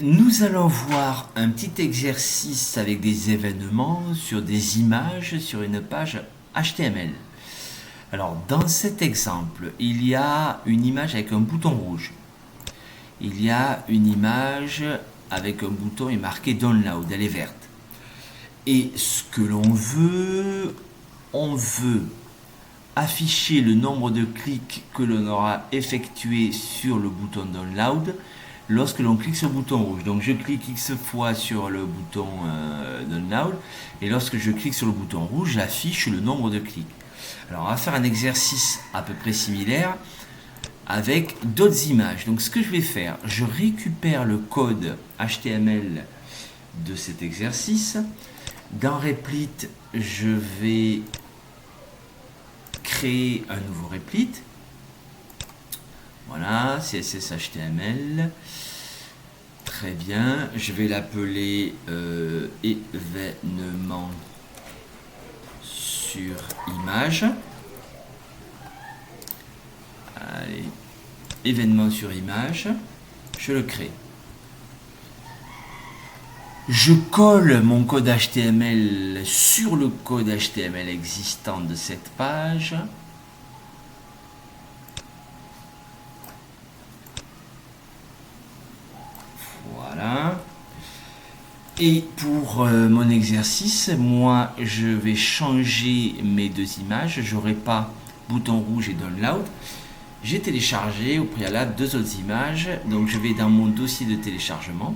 nous allons voir un petit exercice avec des événements sur des images sur une page HTML. Alors, dans cet exemple, il y a une image avec un bouton rouge. Il y a une image avec un bouton et marqué Download, elle est verte. Et ce que l'on veut, on veut afficher le nombre de clics que l'on aura effectué sur le bouton Download lorsque l'on clique sur le bouton rouge. Donc je clique X fois sur le bouton Download et lorsque je clique sur le bouton rouge, j'affiche le nombre de clics. Alors on va faire un exercice à peu près similaire avec d'autres images. Donc ce que je vais faire, je récupère le code HTML de cet exercice. Dans Replit, je vais créer un nouveau Replit. Voilà, CSS HTML. Très bien, je vais l'appeler événement sur image. Allez, événement sur image. Je le crée. Je colle mon code HTML sur le code HTML existant de cette page. Voilà. Et pour mon exercice, moi je vais changer mes deux images. Je n'aurai pas bouton rouge et download. J'ai téléchargé au préalable deux autres images. Donc je vais dans mon dossier de téléchargement.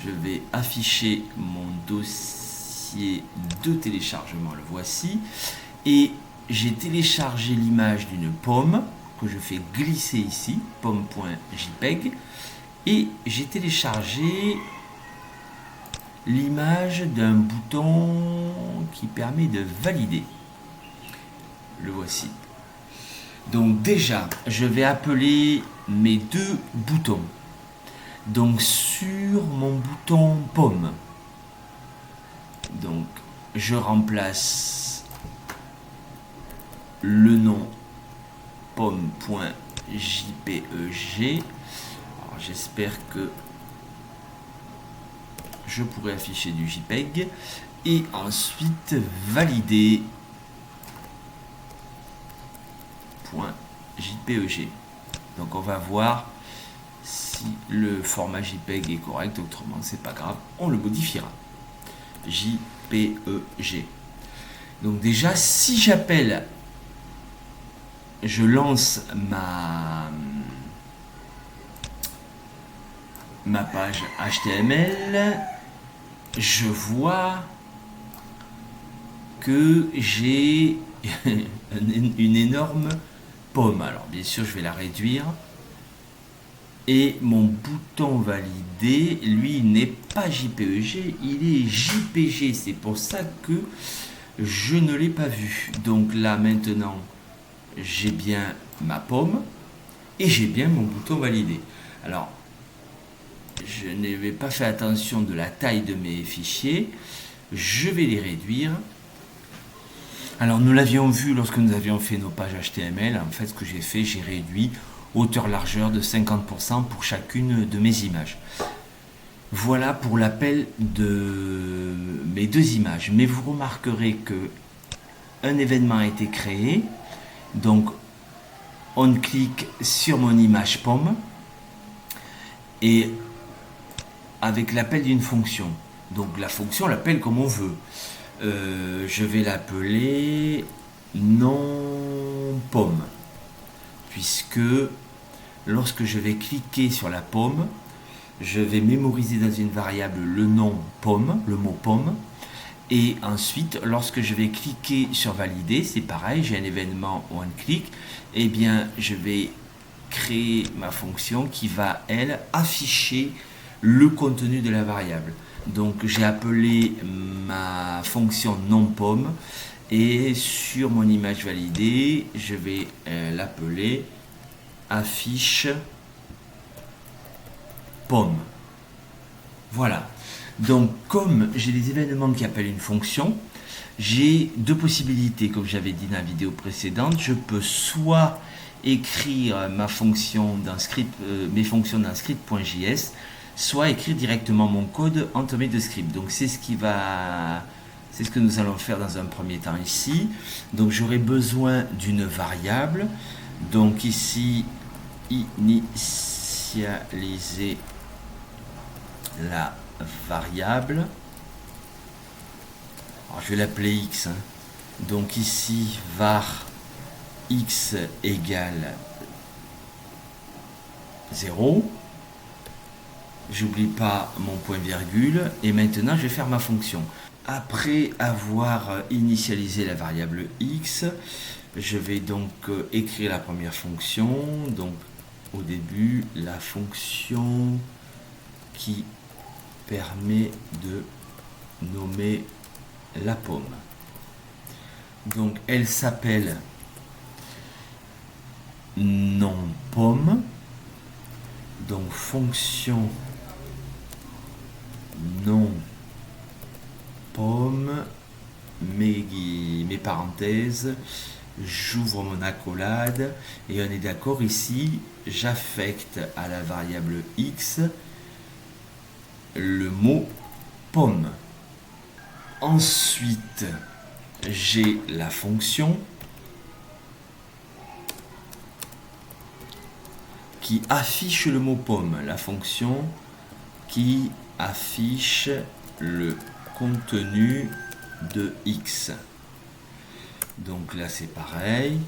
Je vais afficher mon dossier de téléchargement, le voici. Et j'ai téléchargé l'image d'une pomme que je fais glisser ici, pomme.jpg. Et j'ai téléchargé l'image d'un bouton qui permet de valider. Le voici. Donc déjà, je vais appeler mes deux boutons. Donc sur mon bouton pomme, donc je remplace le nom pomme.jpeg. J'espère que je pourrai afficher du JPEG et ensuite valider .jpeg. Donc on va voir si le format JPEG est correct, autrement c'est pas grave, on le modifiera. JPEG. Donc déjà, si j'appelle, je lance ma page HTML, je vois que j'ai une énorme pomme. Alors bien sûr, je vais la réduire. Et mon bouton validé, lui, n'est pas JPEG, il est JPG. C'est pour ça que je ne l'ai pas vu. Donc là, maintenant, j'ai bien ma pomme et j'ai bien mon bouton validé. Alors, je n'avais pas fait attention de la taille de mes fichiers. Je vais les réduire. Alors, nous l'avions vu lorsque nous avions fait nos pages HTML. En fait, ce que j'ai fait, j'ai réduit hauteur-largeur de 50% pour chacune de mes images. Voilà pour l'appel de mes deux images. Mais vous remarquerez que un événement a été créé. Donc, on clique sur mon image pomme et avec l'appel d'une fonction. Donc, la fonction l'appelle comme on veut. Je vais l'appeler non pomme, puisque lorsque je vais cliquer sur la pomme, je vais mémoriser dans une variable le nom pomme, le mot pomme, et ensuite lorsque je vais cliquer sur valider, c'est pareil, j'ai un événement one click, et bien je vais créer ma fonction qui va, elle, afficher le contenu de la variable. Donc j'ai appelé ma fonction non pomme et sur mon image validée, je vais l'appeler affiche pomme. Voilà. Donc comme j'ai des événements qui appellent une fonction, j'ai deux possibilités, comme j'avais dit dans la vidéo précédente. Je peux soit écrire ma fonction dans script, mes fonctions dans script.js, soit écrire directement mon code entamé de script. Donc c'est ce que nous allons faire dans un premier temps ici. Donc j'aurai besoin d'une variable. Donc ici, initialiser la variable. Alors je vais l'appeler x. Donc ici, var x égale 0. J'oublie pas mon point virgule. Et maintenant, je vais faire ma fonction. Après avoir initialisé la variable x, je vais donc écrire la première fonction. Donc au début, la fonction qui permet de nommer la pomme. Donc elle s'appelle non-pomme. Donc fonction non-pomme, mes parenthèses, j'ouvre mon accolade et on est d'accord ici, j'affecte à la variable x le mot pomme. Ensuite, j'ai la fonction qui affiche le mot pomme, la fonction qui affiche le contenu de x. Donc là c'est pareil,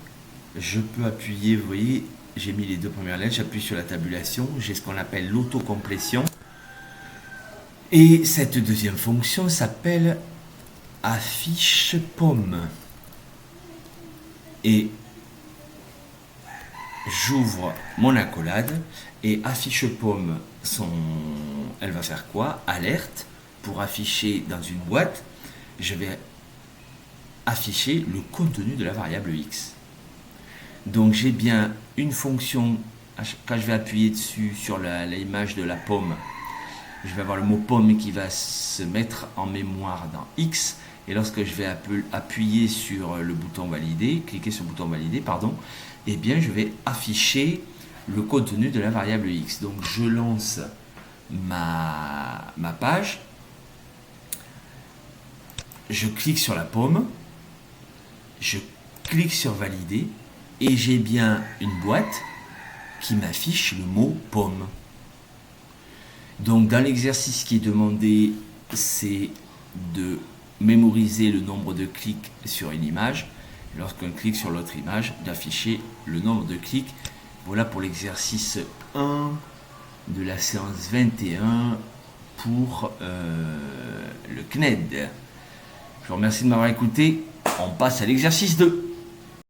je peux appuyer, vous voyez, j'ai mis les deux premières lettres, j'appuie sur la tabulation, j'ai ce qu'on appelle l'autocomplétion. Et cette deuxième fonction s'appelle affiche pomme. Et j'ouvre mon accolade et affiche pomme, elle va faire quoi? Alerte, pour afficher dans une boîte, je vais afficher le contenu de la variable x. Donc j'ai bien une fonction, quand je vais appuyer dessus sur l'image de la pomme, je vais avoir le mot pomme qui va se mettre en mémoire dans x, et lorsque je vais appuyer sur le bouton valider, cliquer sur le bouton valider, pardon, eh bien je vais afficher le contenu de la variable x. Donc je lance ma page, je clique sur la pomme, je clique sur valider et j'ai bien une boîte qui m'affiche le mot pomme. Donc dans l'exercice qui est demandé, c'est de mémoriser le nombre de clics sur une image. Lorsqu'on clique sur l'autre image, d'afficher le nombre de clics. Voilà pour l'exercice 1 de la séance 21 pour le CNED. Je vous remercie de m'avoir écouté. On passe à l'exercice 2.